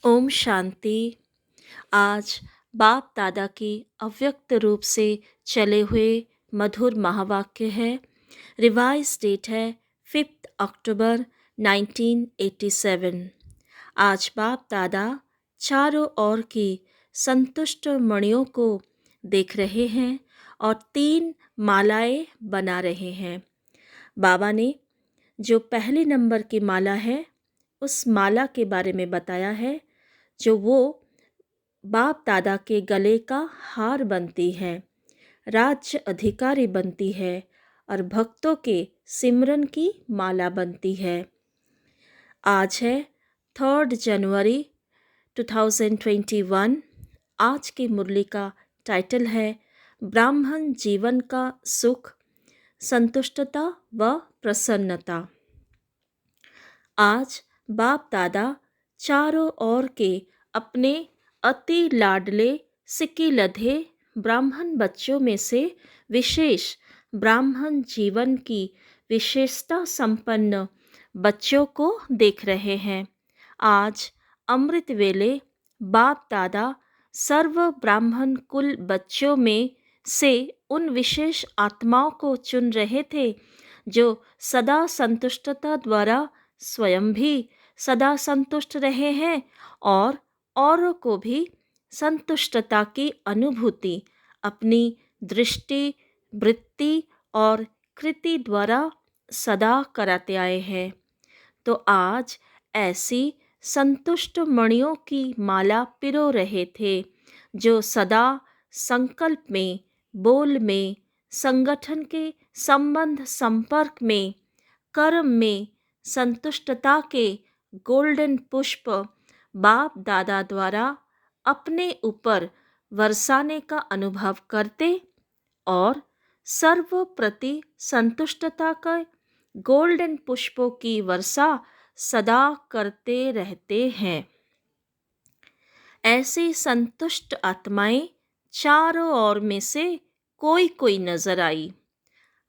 ओम शांति। आज बाप दादा की अव्यक्त रूप से चले हुए मधुर महावाक्य है। रिवाइज डेट है 5 अक्टूबर 1987। आज बाप दादा चारों ओर की संतुष्ट मणियों को देख रहे हैं और 3 मालाएं बना रहे हैं। बाबा ने जो पहले नंबर की माला है उस माला के बारे में बताया है, जो वो बाप दादा के गले का हार बनती है, राज्य अधिकारी बनती है और भक्तों के सिमरन की माला बनती है। आज है 3 जनवरी 2021। आज की मुरली का टाइटल है ब्राह्मण जीवन का सुख, संतुष्टता व प्रसन्नता। आज बाप दादा चारों ओर के अपने अति लाडले सिक्की लधे ब्राह्मण बच्चों में से विशेष ब्राह्मण जीवन की विशेषता संपन्न बच्चों को देख रहे हैं। आज अमृत वेले बाप दादा सर्व ब्राह्मण कुल बच्चों में से उन विशेष आत्माओं को चुन रहे थे जो सदा संतुष्टता द्वारा स्वयं भी सदा संतुष्ट रहे हैं और औरों को भी संतुष्टता की अनुभूति अपनी दृष्टि, वृत्ति और कृति द्वारा सदा कराते आए हैं। तो आज ऐसी संतुष्ट मणियों की माला पिरो रहे थे, जो सदा संकल्प में, बोल में, संगठन के संबंध संपर्क में, कर्म में संतुष्टता के गोल्डन पुष्प बाप दादा द्वारा अपने ऊपर बरसाने का अनुभव करते और सर्व प्रति संतुष्टता का गोल्डन पुष्पों की वर्षा सदा करते रहते हैं। ऐसी संतुष्ट आत्माएं चारों ओर में से कोई कोई नजर आई।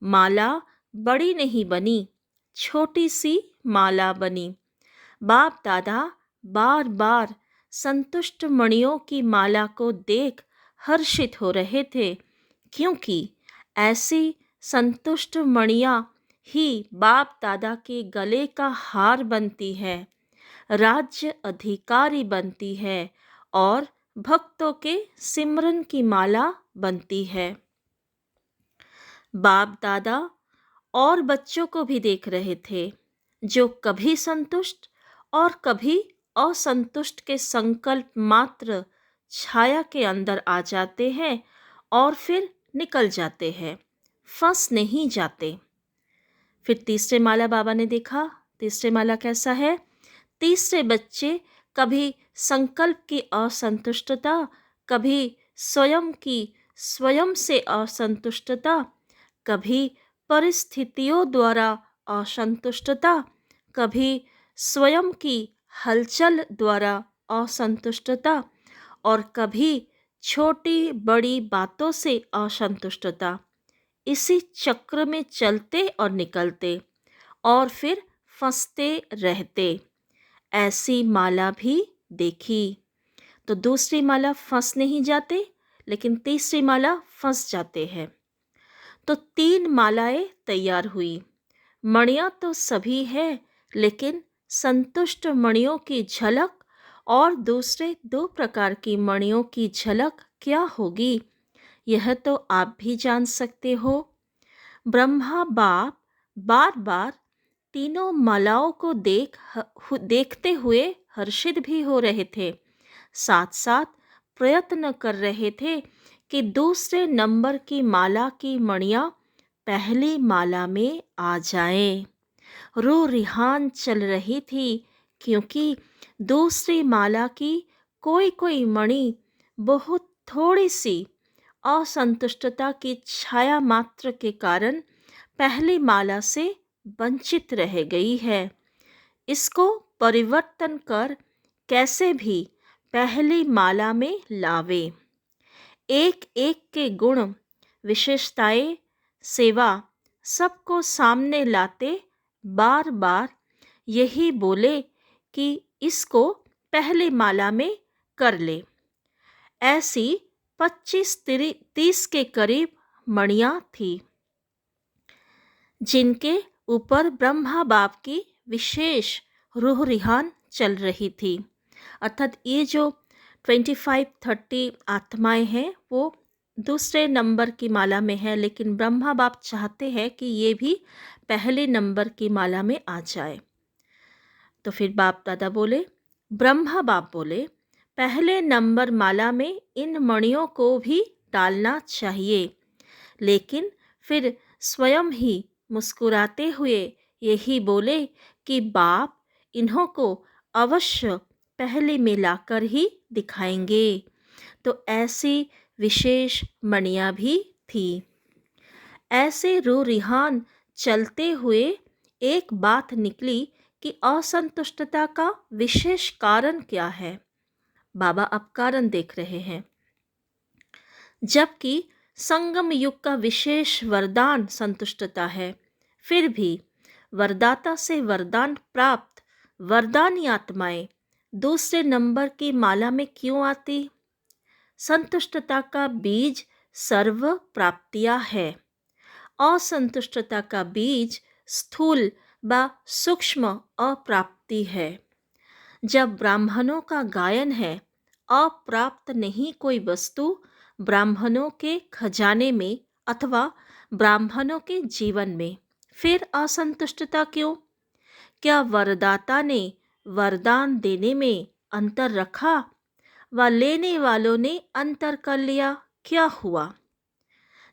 माला बड़ी नहीं बनी, छोटी सी माला बनी। बाप दादा बार बार संतुष्ट मणियों की माला को देख हर्षित हो रहे थे, क्योंकि ऐसी संतुष्ट मणियां ही बाप दादा के गले का हार बनती है, राज्य अधिकारी बनती है और भक्तों के सिमरन की माला बनती है। बाप दादा और बच्चों को भी देख रहे थे, जो कभी संतुष्ट और कभी असंतुष्ट के संकल्प मात्र छाया के अंदर आ जाते हैं और फिर निकल जाते हैं, फंस नहीं जाते। फिर तीसरे माला बाबा ने देखा। तीसरे माला कैसा है? तीसरे बच्चे कभी संकल्प की असंतुष्टता, कभी स्वयं की स्वयं से असंतुष्टता, कभी परिस्थितियों द्वारा असंतुष्टता, कभी स्वयं की हलचल द्वारा असंतुष्टता और कभी छोटी बड़ी बातों से असंतुष्टता। इसी चक्र में चलते और निकलते और फिर फंसते रहते। ऐसी माला भी देखी। तो दूसरी माला फंस नहीं जाते, लेकिन तीसरी माला फंस जाते हैं। तो 3 मालाएं तैयार हुई। मणियां तो सभी है, लेकिन संतुष्ट मणियों की झलक और दूसरे 2 प्रकार की मणियों की झलक क्या होगी, यह तो आप भी जान सकते हो। ब्रह्मा बाप बार बार तीनों मालाओं को देखते हुए हर्षित भी हो रहे थे, साथ साथ प्रयत्न कर रहे थे कि दूसरे नंबर की माला की मणियां पहली माला में आ जाएं। रो रिहान चल रही थी, क्योंकि दूसरी माला की कोई कोई मणि बहुत थोड़ी सी असंतुष्टता की छाया मात्र के कारण पहली माला से वंचित रह गई है। इसको परिवर्तन कर कैसे भी पहली माला में लावे। एक एक के गुण, विशेषताएं, सेवा सबको सामने लाते बार बार यही बोले कि इसको पहले माला में कर ले। ऐसी 25-30 के करीब मणियाँ थी, जिनके ऊपर ब्रह्मा बाप की विशेष रूह रिहान चल रही थी। अर्थात ये जो 25-30 आत्माएं हैं वो दूसरे नंबर की माला में है, लेकिन ब्रह्मा बाप चाहते हैं कि ये भी पहले नंबर की माला में आ जाए। तो फिर बाप दादा बोले, ब्रह्मा बाप बोले, पहले नंबर माला में इन मणियों को भी डालना चाहिए। लेकिन फिर स्वयं ही मुस्कुराते हुए यही बोले कि बाप इन्हों को अवश्य पहले में लाकर ही दिखाएंगे। तो ऐसी विशेष मणियाँ भी थी। ऐसे रो रिहान चलते हुए एक बात निकली कि असंतुष्टता का विशेष कारण क्या है। बाबा अब कारण देख रहे हैं। जबकि संगम युग का विशेष वरदान संतुष्टता है, फिर भी वरदाता से वरदान प्राप्त वरदानी आत्माएं दूसरे नंबर की माला में क्यों आती? संतुष्टता का बीज सर्व प्राप्तियां है। असंतुष्टता का बीज स्थूल व सूक्ष्म अप्राप्ति है। जब ब्राह्मणों का गायन है, अप्राप्त नहीं कोई वस्तु ब्राह्मणों के खजाने में अथवा ब्राह्मणों के जीवन में, फिर असंतुष्टता क्यों? क्या वरदाता ने वरदान देने में अंतर रखा व लेने वालों ने अंतर कर लिया? क्या हुआ?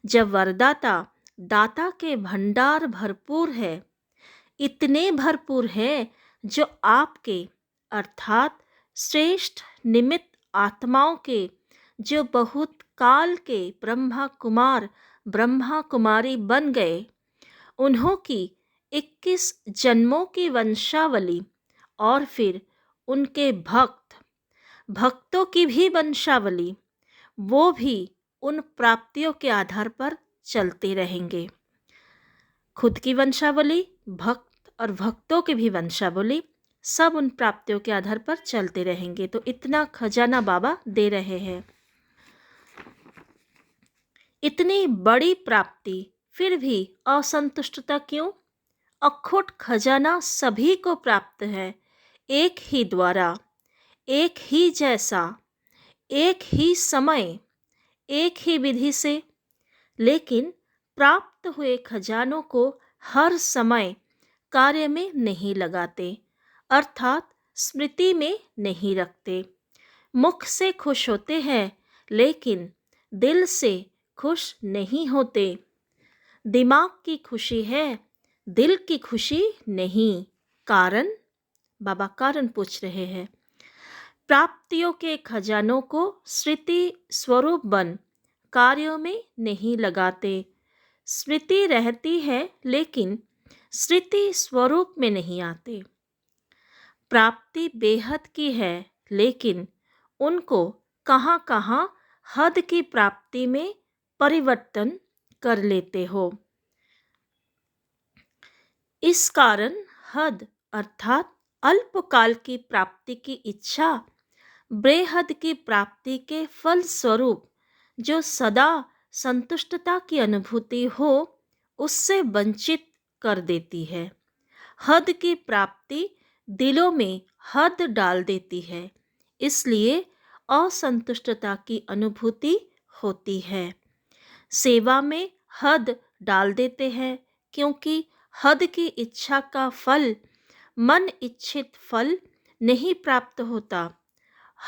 जब वरदाता दाता के भंडार भरपूर है, इतने भरपूर है जो आपके अर्थात श्रेष्ठ निमित्त आत्माओं के, जो बहुत काल के ब्रह्मा कुमार ब्रह्मा कुमारी बन गए, उन्हों की 21 जन्मों की वंशावली और फिर उनके भक्तों की भी वंशावली, वो भी उन प्राप्तियों के आधार पर चलते रहेंगे। खुद की वंशावली, भक्त और भक्तों की भी वंशावली, सब उन प्राप्तियों के आधार पर चलते रहेंगे। तो इतना खजाना बाबा दे रहे हैं। इतनी बड़ी प्राप्ति, फिर भी असंतुष्टता क्यों? अखोट खजाना सभी को प्राप्त है, एक ही द्वारा, एक ही जैसा, एक ही समय, एक ही विधि से। लेकिन प्राप्त हुए खजानों को हर समय कार्य में नहीं लगाते, अर्थात स्मृति में नहीं रखते। मुख से खुश होते हैं, लेकिन दिल से खुश नहीं होते। दिमाग की खुशी है, दिल की खुशी नहीं। कारण? बाबा कारण पूछ रहे हैं। प्राप्तियों के खजानों को स्मृति स्वरूप बन कार्यों में नहीं लगाते। स्मृति रहती है, लेकिन स्मृति स्वरूप में नहीं आते। प्राप्ति बेहद की है, लेकिन उनको कहाँ कहाँ हद की प्राप्ति में परिवर्तन कर लेते हो। इस कारण हद अर्थात अल्पकाल की प्राप्ति की इच्छा बेहद की प्राप्ति के फल स्वरूप जो सदा संतुष्टता की अनुभूति हो, उससे वंचित कर देती है। हद की प्राप्ति दिलों में हद डाल देती है, इसलिए असंतुष्टता की अनुभूति होती है। सेवा में हद डाल देते हैं, क्योंकि हद की इच्छा का फल मन इच्छित फल नहीं प्राप्त होता।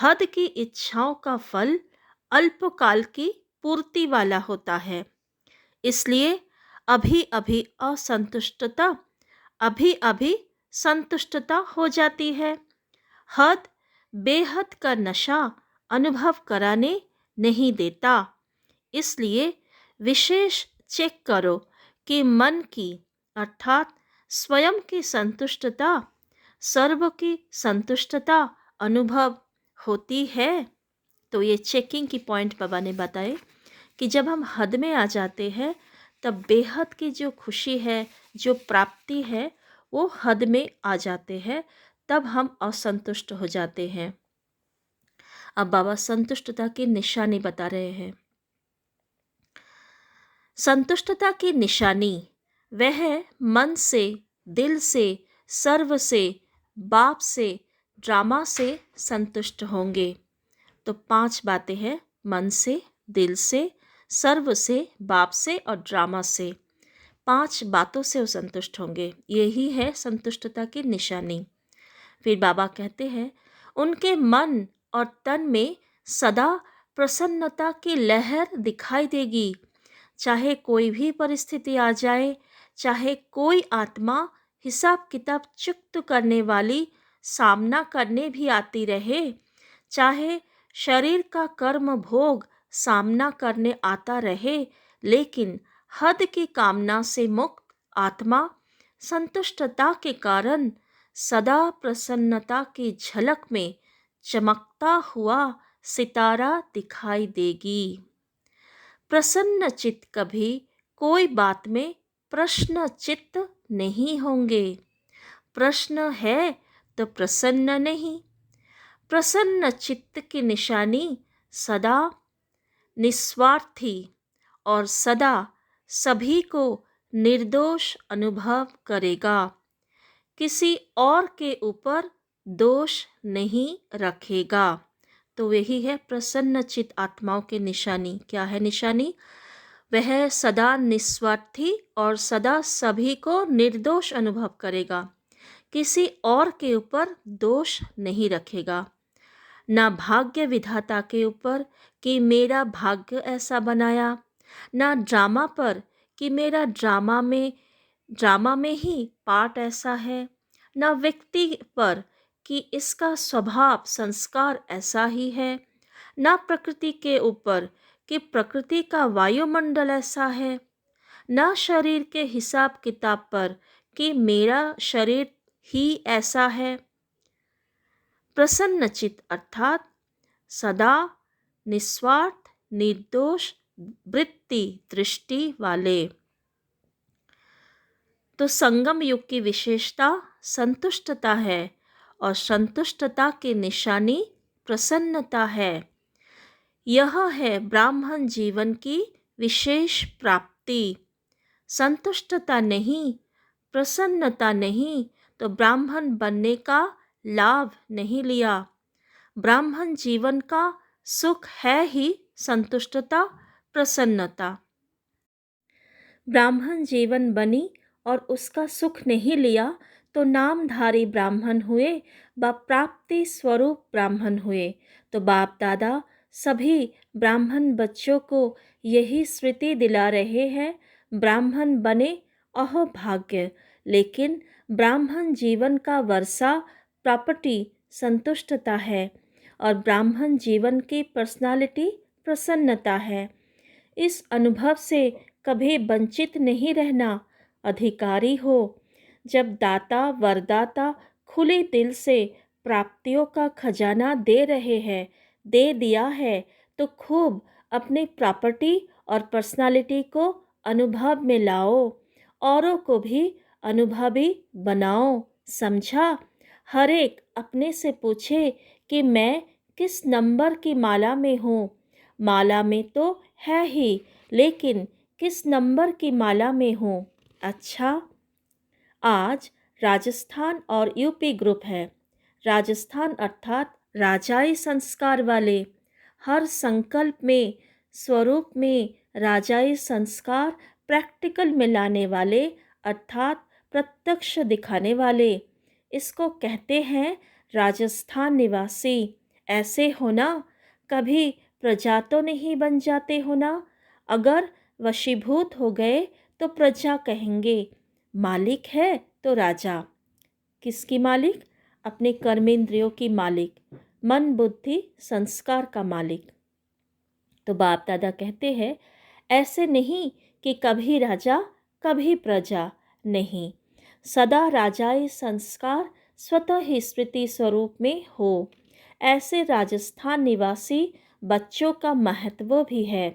हद की इच्छाओं का फल अल्पकाल की पूर्ति वाला होता है। इसलिए अभी अभी असंतुष्टता, अभी अभी संतुष्टता हो जाती है। हद बेहद का नशा अनुभव कराने नहीं देता। इसलिए विशेष चेक करो कि मन की अर्थात स्वयं की संतुष्टता, सर्व की संतुष्टता अनुभव होती है। तो ये चेकिंग की पॉइंट बाबा ने बताए कि जब हम हद में आ जाते हैं, तब बेहद की जो खुशी है, जो प्राप्ति है, वो हद में आ जाते हैं, तब हम असंतुष्ट हो जाते हैं। अब बाबा संतुष्टता की निशानी बता रहे हैं। संतुष्टता की निशानी वह मन से, दिल से, सर्व से, बाप से, ड्रामा से संतुष्ट होंगे। तो 5 बातें हैं, मन से, दिल से, सर्व से, बाप से और ड्रामा से। 5 बातों से वो संतुष्ट होंगे। यही है संतुष्टता की निशानी। फिर बाबा कहते हैं, उनके मन और तन में सदा प्रसन्नता की लहर दिखाई देगी। चाहे कोई भी परिस्थिति आ जाए, चाहे कोई आत्मा हिसाब किताब चुक्त करने वाली सामना करने भी आती रहे, चाहे शरीर का कर्म भोग सामना करने आता रहे, लेकिन हद की कामना से मुक्त आत्मा संतुष्टता के कारण सदा प्रसन्नता की झलक में चमकता हुआ सितारा दिखाई देगी। प्रसन्न चित्त कभी कोई बात में प्रश्न चित्त नहीं होंगे। प्रश्न है तो प्रसन्न नहीं। प्रसन्न चित्त की निशानी सदा निस्वार्थी और सदा सभी को निर्दोष अनुभव करेगा। किसी और के ऊपर दोष नहीं रखेगा। तो यही है प्रसन्न चित्त आत्माओं की निशानी। क्या है निशानी? वह सदा निस्वार्थी और सदा सभी को निर्दोष अनुभव करेगा। किसी और के ऊपर दोष नहीं रखेगा। ना भाग्य विधाता के ऊपर कि मेरा भाग्य ऐसा बनाया, ना ड्रामा पर कि मेरा ड्रामा में ही पार्ट ऐसा है, ना व्यक्ति पर कि इसका स्वभाव संस्कार ऐसा ही है, ना प्रकृति के ऊपर कि प्रकृति का वायुमंडल ऐसा है, ना शरीर के हिसाब किताब पर कि मेरा शरीर ही ऐसा है। प्रसन्नचित अर्थात सदा निस्वार्थ, निर्दोष वृत्ति दृष्टि वाले। तो संगम युग की विशेषता संतुष्टता है और संतुष्टता की निशानी प्रसन्नता है। यह है ब्राह्मण जीवन की विशेष प्राप्ति। संतुष्टता नहीं, प्रसन्नता नहीं तो ब्राह्मण बनने का लाभ नहीं लिया। ब्राह्मण जीवन का सुख है ही संतुष्टता, प्रसन्नता। ब्राह्मण जीवन बनी और उसका सुख नहीं लिया तो नामधारी ब्राह्मण हुए व प्राप्ति स्वरूप ब्राह्मण हुए। तो बाप दादा सभी ब्राह्मण बच्चों को यही स्मृति दिला रहे हैं, ब्राह्मण बने अहो भाग्य। लेकिन ब्राह्मण जीवन का वर्षा प्रॉपर्टी संतुष्टता है और ब्राह्मण जीवन की पर्सनालिटी प्रसन्नता है। इस अनुभव से कभी वंचित नहीं रहना, अधिकारी हो। जब दाता वरदाता खुले दिल से प्राप्तियों का खजाना दे रहे हैं, दे दिया है, तो खूब अपनी प्रॉपर्टी और पर्सनालिटी को अनुभव में लाओ, औरों को भी अनुभवी बनाओ। समझा? हर एक अपने से पूछे कि मैं किस नंबर की माला में हूँ। माला में तो है ही, लेकिन किस नंबर की माला में हूँ? अच्छा, आज राजस्थान और यूपी ग्रुप है। राजस्थान अर्थात राजाई संस्कार वाले, हर संकल्प में स्वरूप में राजाई संस्कार प्रैक्टिकल में लाने वाले अर्थात प्रत्यक्ष दिखाने वाले। इसको कहते हैं राजस्थान निवासी। ऐसे होना, कभी प्रजा तो नहीं बन जाते होना। अगर वशीभूत हो गए तो प्रजा कहेंगे, मालिक है तो राजा। किसकी मालिक? अपने कर्मेंद्रियों की मालिक, मन बुद्धि संस्कार का मालिक। तो बाप दादा कहते हैं ऐसे नहीं कि कभी राजा कभी प्रजा, नहीं, सदा राजाई संस्कार स्वतः ही स्मृति स्वरूप में हो। ऐसे राजस्थान निवासी बच्चों का महत्व भी है।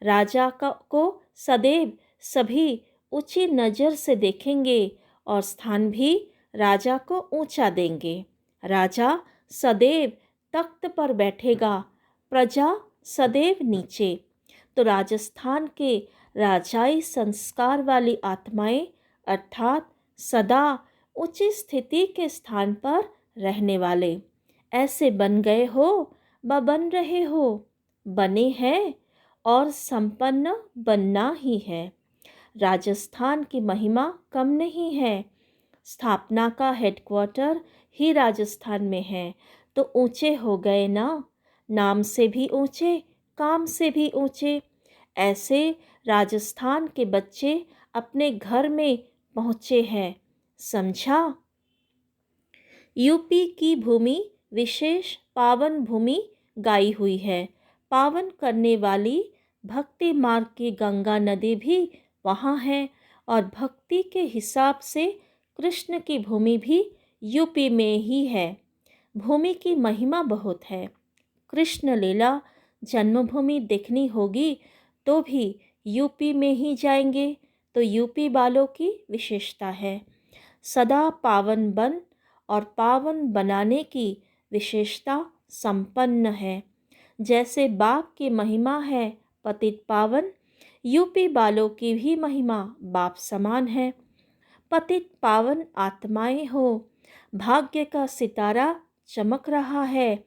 राजा को सदैव सभी ऊंची नज़र से देखेंगे और स्थान भी राजा को ऊंचा देंगे। राजा सदैव तख्त पर बैठेगा, प्रजा सदैव नीचे। तो राजस्थान के राजाई संस्कार वाली आत्माएं अर्थात सदा ऊंची स्थिति के स्थान पर रहने वाले, ऐसे बन गए हो व बन रहे हो, बने हैं और संपन्न बनना ही है। राजस्थान की महिमा कम नहीं है। स्थापना का हेडक्वार्टर ही राजस्थान में है, तो ऊंचे हो गए ना, नाम से भी ऊंचे, काम से भी ऊंचे। ऐसे राजस्थान के बच्चे अपने घर में पहुँचे हैं, समझा। यूपी की भूमि विशेष पावन भूमि गाई हुई है। पावन करने वाली भक्ति मार्ग की गंगा नदी भी वहाँ है और भक्ति के हिसाब से कृष्ण की भूमि भी यूपी में ही है। भूमि की महिमा बहुत है। कृष्ण लीला जन्मभूमि देखनी होगी तो भी यूपी में ही जाएंगे, तो यूपी वालों की विशेषता है। सदा पावन बन और पावन बनाने की विशेषता संपन्न है। जैसे बाप की महिमा है पतित पावन, यूपी वालों की भी महिमा बाप समान है। पतित पावन आत्माएं हो, भाग्य का सितारा चमक रहा है।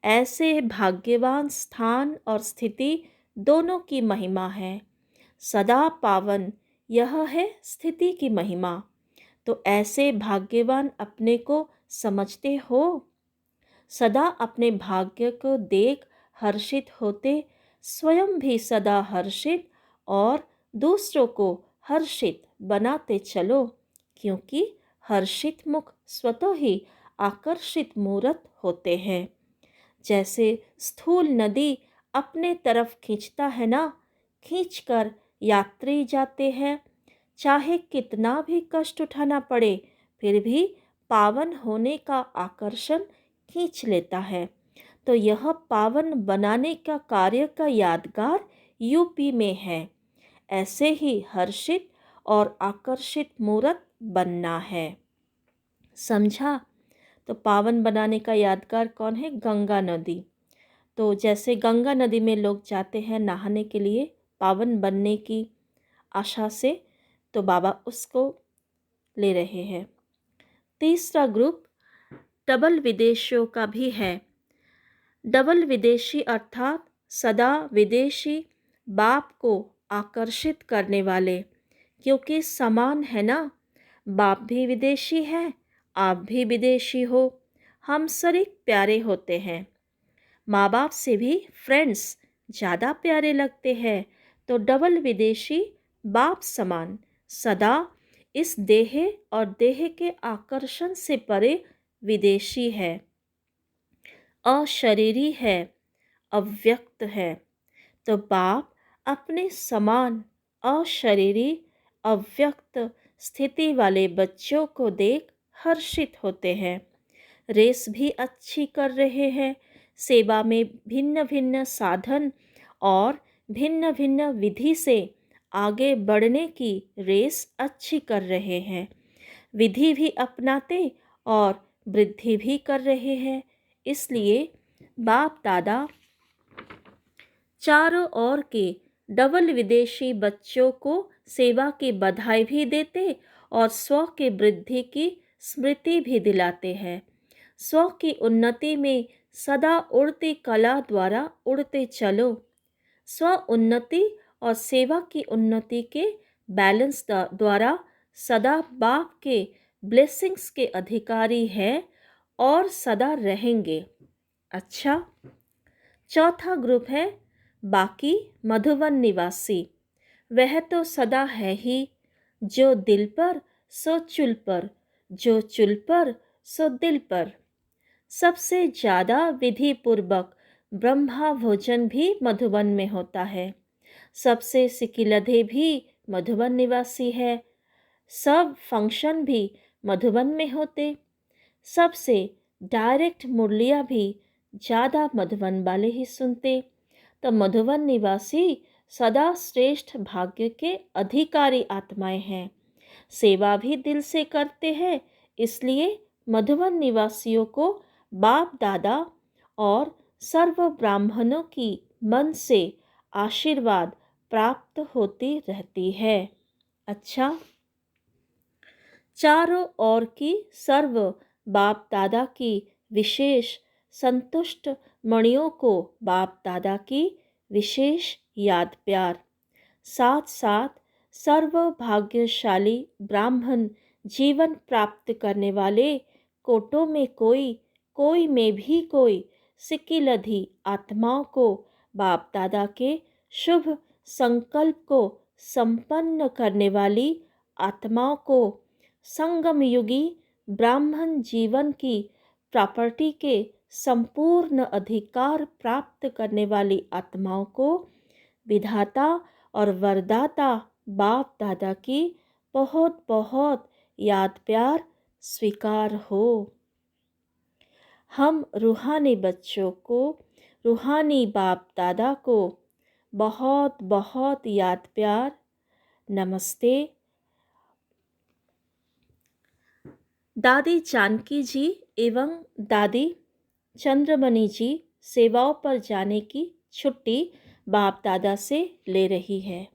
ऐसे भाग्यवान स्थान और स्थिति दोनों की महिमा है। सदा पावन यह है स्थिति की महिमा। तो ऐसे भाग्यवान अपने को समझते हो। सदा अपने भाग्य को देख हर्षित होते, स्वयं भी सदा हर्षित और दूसरों को हर्षित बनाते चलो, क्योंकि हर्षित मुख स्वतः ही आकर्षित मूर्त होते हैं। जैसे स्थूल नदी अपने तरफ खींचता है ना, खींचकर यात्री जाते हैं, चाहे कितना भी कष्ट उठाना पड़े फिर भी पावन होने का आकर्षण खींच लेता है। तो यह पावन बनाने का कार्य का यादगार यूपी में है। ऐसे ही हर्षित और आकर्षित मूर्त बनना है, समझा। तो पावन बनाने का यादगार कौन है? गंगा नदी। तो जैसे गंगा नदी में लोग जाते हैं नहाने के लिए पावन बनने की आशा से, तो बाबा उसको ले रहे हैं। तीसरा ग्रुप डबल विदेशियों का भी है। डबल विदेशी अर्थात सदा विदेशी बाप को आकर्षित करने वाले, क्योंकि समान है ना, बाप भी विदेशी है, आप भी विदेशी हो, हम सरीक प्यारे होते हैं। माँ बाप से भी फ्रेंड्स ज़्यादा प्यारे लगते हैं। तो डबल विदेशी बाप समान सदा इस देह और देह के आकर्षण से परे विदेशी है, अशरीरी है, अव्यक्त है। तो बाप अपने समान अशरीरी अव्यक्त स्थिति वाले बच्चों को देख हर्षित होते हैं। रेस भी अच्छी कर रहे हैं, सेवा में भिन्न भिन्न साधन और भिन्न भिन्न विधि से आगे बढ़ने की रेस अच्छी कर रहे हैं। विधि भी अपनाते और वृद्धि भी कर रहे हैं। इसलिए बाप दादा चारों ओर के डबल विदेशी बच्चों को सेवा की बधाई भी देते और स्व की वृद्धि की स्मृति भी दिलाते हैं। स्व की उन्नति में सदा उड़ती कला द्वारा उड़ते चलो। स्व उन्नति और सेवा की उन्नति के बैलेंस द्वारा सदा बाप के ब्लेसिंग्स के अधिकारी है और सदा रहेंगे। अच्छा, चौथा ग्रुप है बाकी मधुवन निवासी। वह तो सदा है ही, जो दिल पर सो चुल पर, जो चुल पर सो दिल पर। सबसे ज़्यादा विधि पूर्वक ब्रह्मा भोजन भी मधुबन में होता है। सबसे सिकिलधे भी मधुबन निवासी है। सब फंक्शन भी मधुबन में होते। सबसे डायरेक्ट मुरलियाँ भी ज़्यादा मधुबन वाले ही सुनते। तो मधुबन निवासी सदा श्रेष्ठ भाग्य के अधिकारी आत्माएं हैं। सेवा भी दिल से करते हैं, इसलिए मधुबन निवासियों को बाप दादा और सर्व ब्राह्मणों की मन से आशीर्वाद प्राप्त होती रहती है। अच्छा, चारों ओर की सर्व बाप दादा की विशेष संतुष्ट मणियों को बाप दादा की विशेष याद प्यार। साथ साथ सर्व भाग्यशाली ब्राह्मण जीवन प्राप्त करने वाले कोटों में कोई, कोई में भी कोई सिकिलधि आत्माओं को बाप दादा के शुभ संकल्प को संपन्न करने वाली आत्माओं को संगम युगी ब्राह्मण जीवन की प्रॉपर्टी के संपूर्ण अधिकार प्राप्त करने वाली आत्माओं को विधाता और वरदाता बाप दादा की बहुत बहुत याद प्यार स्वीकार हो। हम रूहानी बच्चों को, रूहानी बाप दादा को बहुत बहुत याद प्यार नमस्ते। दादी जानकी जी एवं दादी चंद्रमणि जी सेवाओं पर जाने की छुट्टी बाप दादा से ले रही है।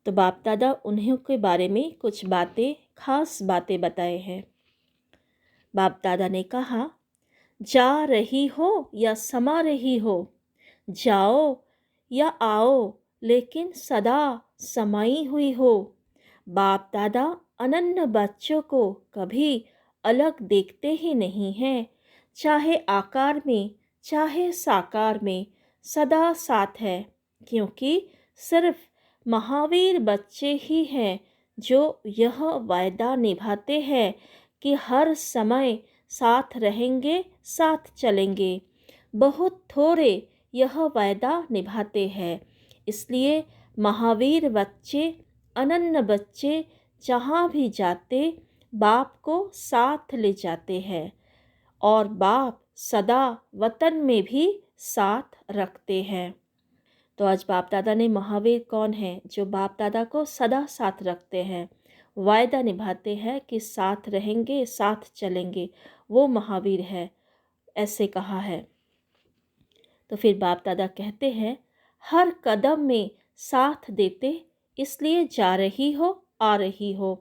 तो बाप दादा उन्हीं के बारे में कुछ बातें, खास बातें बताए हैं। बाप दादा ने कहा, जा रही हो या समा रही हो, जाओ या आओ, लेकिन सदा समाई हुई हो। बाप दादा अनन्य बच्चों को कभी अलग देखते ही नहीं हैं। चाहे आकार में चाहे साकार में सदा साथ है, क्योंकि सिर्फ महावीर बच्चे ही हैं जो यह वायदा निभाते हैं कि हर समय साथ रहेंगे, साथ चलेंगे। बहुत थोड़े यह वायदा निभाते हैं। इसलिए महावीर बच्चे, अनन्य बच्चे जहाँ भी जाते बाप को साथ ले जाते हैं और बाप सदा वतन में भी साथ रखते हैं। तो आज बाप दादा ने महावीर कौन है जो बाप दादा को सदा साथ रखते हैं, वायदा निभाते हैं कि साथ रहेंगे, साथ चलेंगे, वो महावीर है, ऐसे कहा है। तो फिर बाप दादा कहते हैं, हर कदम में साथ देते, इसलिए जा रही हो, आ रही हो।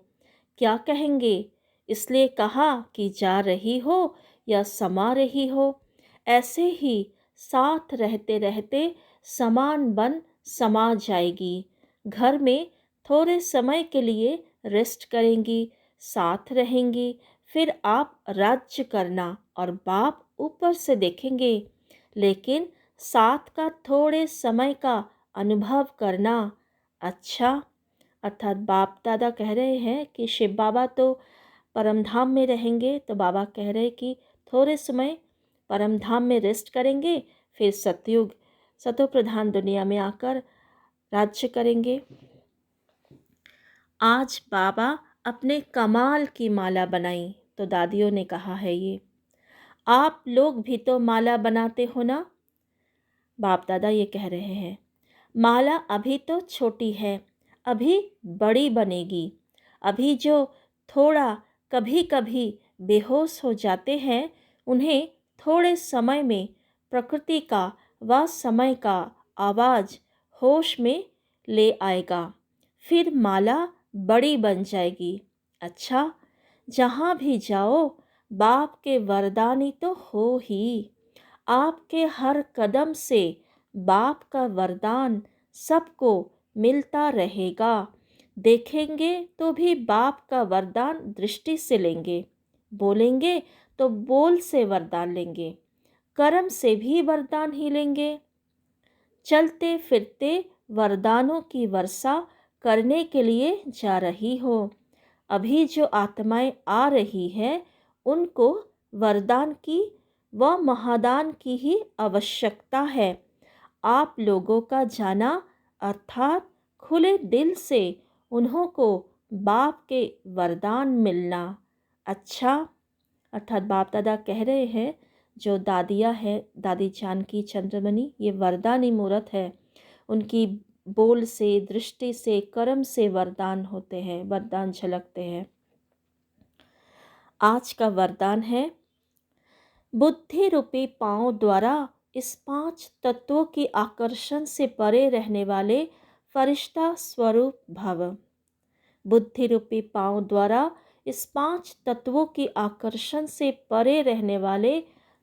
क्या कहेंगे? इसलिए कहा कि जा रही हो या समा रही हो। ऐसे ही साथ रहते रहते समान बन समा जाएगी। घर में थोड़े समय के लिए रेस्ट करेंगी, साथ रहेंगी, फिर आप राज्य करना और बाप ऊपर से देखेंगे। लेकिन साथ का थोड़े समय का अनुभव करना। अच्छा, अर्थात बाप दादा कह रहे हैं कि शिव बाबा तो परमधाम में रहेंगे, तो बाबा कह रहे कि थोड़े समय परमधाम में रेस्ट करेंगे, फिर सतयुग, सतो प्रधान दुनिया में आकर राज्य करेंगे। आज बाबा अपने कमाल की माला बनाई, तो दादियों ने कहा है ये, आप लोग भी तो माला बनाते हो ना। बाप दादा ये कह रहे हैं, माला अभी तो छोटी है, अभी बड़ी बनेगी। अभी जो थोड़ा कभी कभी बेहोश हो जाते हैं, उन्हें थोड़े समय में प्रकृति का व समय का आवाज़ होश में ले आएगा, फिर माला बड़ी बन जाएगी। अच्छा, जहाँ भी जाओ बाप के वरदानी तो हो ही। आपके हर कदम से बाप का वरदान सबको मिलता रहेगा। देखेंगे तो भी बाप का वरदान दृष्टि से लेंगे, बोलेंगे तो बोल से वरदान लेंगे, कर्म से भी वरदान ही लेंगे। चलते फिरते वरदानों की वर्षा करने के लिए जा रही हो। अभी जो आत्माएं आ रही है, उनको वरदान की व महादान की ही आवश्यकता है। आप लोगों का जाना अर्थात खुले दिल से उन्हों को बाप के वरदान मिलना। अच्छा, अर्थात बाप दादा कह रहे हैं, जो दादियाँ हैं, दादी जानकी चंद्रमणि, ये वरदानी मूर्त है। उनकी बोल से, दृष्टि से, कर्म से वरदान होते हैं, वरदान झलकते हैं। आज का वरदान है, बुद्धि रूपी पांव द्वारा इस 5 तत्वों की आकर्षण से परे रहने वाले फरिश्ता स्वरूप भव। बुद्धि रूपी पांव द्वारा इस 5 तत्वों की आकर्षण से परे रहने वाले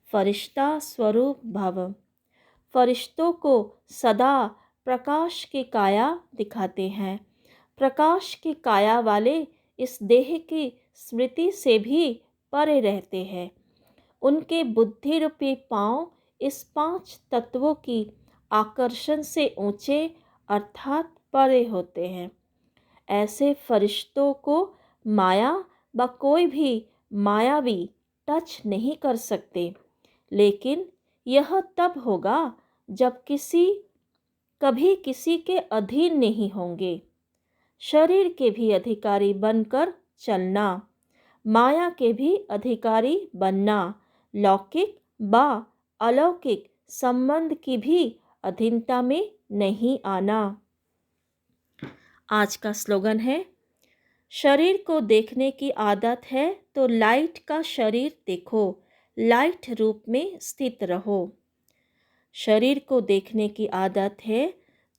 फरिश्ता स्वरूप भव। फरिश्तों को सदा प्रकाश की काया दिखाते हैं। प्रकाश की काया वाले इस देह की स्मृति से भी परे रहते हैं। उनके बुद्धि रूपी पांव इस 5 तत्वों की आकर्षण से ऊंचे अर्थात परे होते हैं। ऐसे फरिश्तों को माया व कोई भी मायावी टच नहीं कर सकते, लेकिन यह तब होगा जब कभी किसी के अधीन नहीं होंगे। शरीर के भी अधिकारी बनकर चलना, माया के भी अधिकारी बनना, लौकिक व अलौकिक संबंध की भी अधीनता में नहीं आना। आज का स्लोगन है, शरीर को देखने की आदत है तो लाइट का शरीर देखो, लाइट रूप में स्थित रहो। शरीर को देखने की आदत है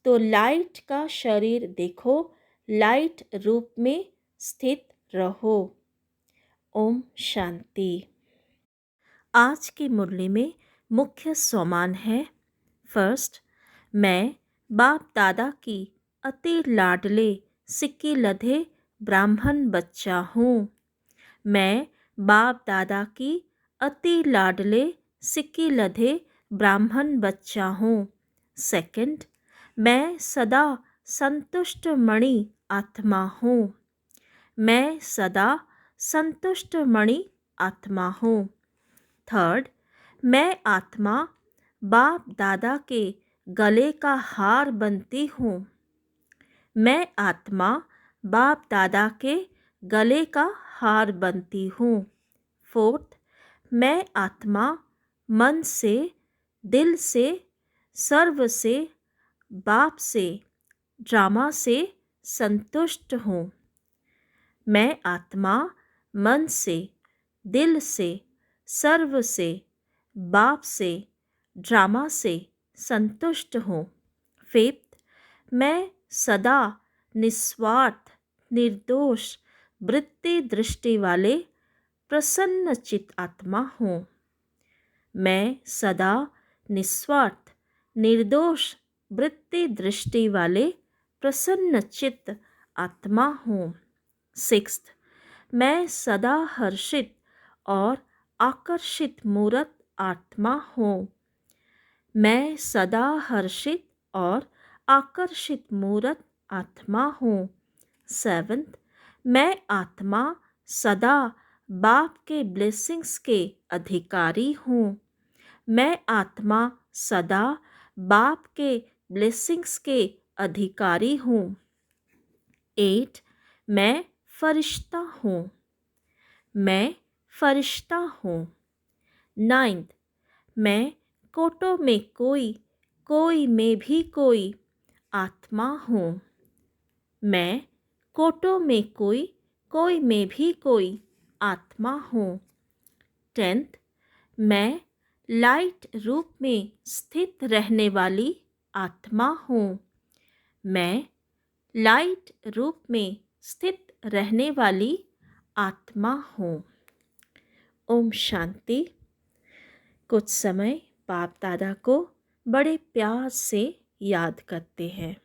तो लाइट का शरीर देखो, लाइट रूप में स्थित रहो। ओम शांति। आज की मुरली में मुख्य सोमान है। फर्स्ट, मैं बाप दादा की अति लाडले सिक्की लधे ब्राह्मण बच्चा हूँ। मैं बाप दादा की अति लाडले सिक्की लधे ब्राह्मण बच्चा हूँ। सेकंड, मैं सदा संतुष्ट मणि आत्मा हूँ। मैं सदा संतुष्ट मणि आत्मा हूँ। थर्ड, मैं आत्मा बाप दादा के गले का हार बनती हूँ। मैं आत्मा बाप दादा के गले का हार बनती हूँ। फोर्थ, मैं आत्मा मन से, दिल से, सर्व से, बाप से, ड्रामा से संतुष्ट हूँ। मैं आत्मा मन से, दिल से, सर्व से, बाप से, ड्रामा से संतुष्ट हूँ। फिफ्थ, मैं सदा निस्वार्थ, निर्दोष, वृत्ति दृष्टि वाले प्रसन्न चित्त आत्मा हूँ। मैं सदा निस्वार्थ, निर्दोष, वृत्ति दृष्टि वाले प्रसन्न चित्त आत्मा हूँ। सिक्स्थ, मैं सदा हर्षित और आकर्षित मूर्त आत्मा हूँ। मैं सदा हर्षित और आकर्षित मूर्त आत्मा हूँ। सेवंथ, मैं आत्मा सदा बाप के ब्लेसिंग्स के अधिकारी हूँ। मैं आत्मा सदा बाप के ब्लेसिंग्स के अधिकारी हूँ। 8, मैं फरिश्ता हूँ। मैं फरिश्ता हूँ। 9, मैं कोटों में कोई, कोई में भी कोई आत्मा हूँ। मैं कोटों में कोई, कोई में भी कोई आत्मा हूँ। 10th, मैं लाइट रूप में स्थित रहने वाली आत्मा हूँ। मैं लाइट रूप में स्थित रहने वाली आत्मा हूँ। ओम शांति। कुछ समय बाप दादा को बड़े प्यार से याद करते हैं।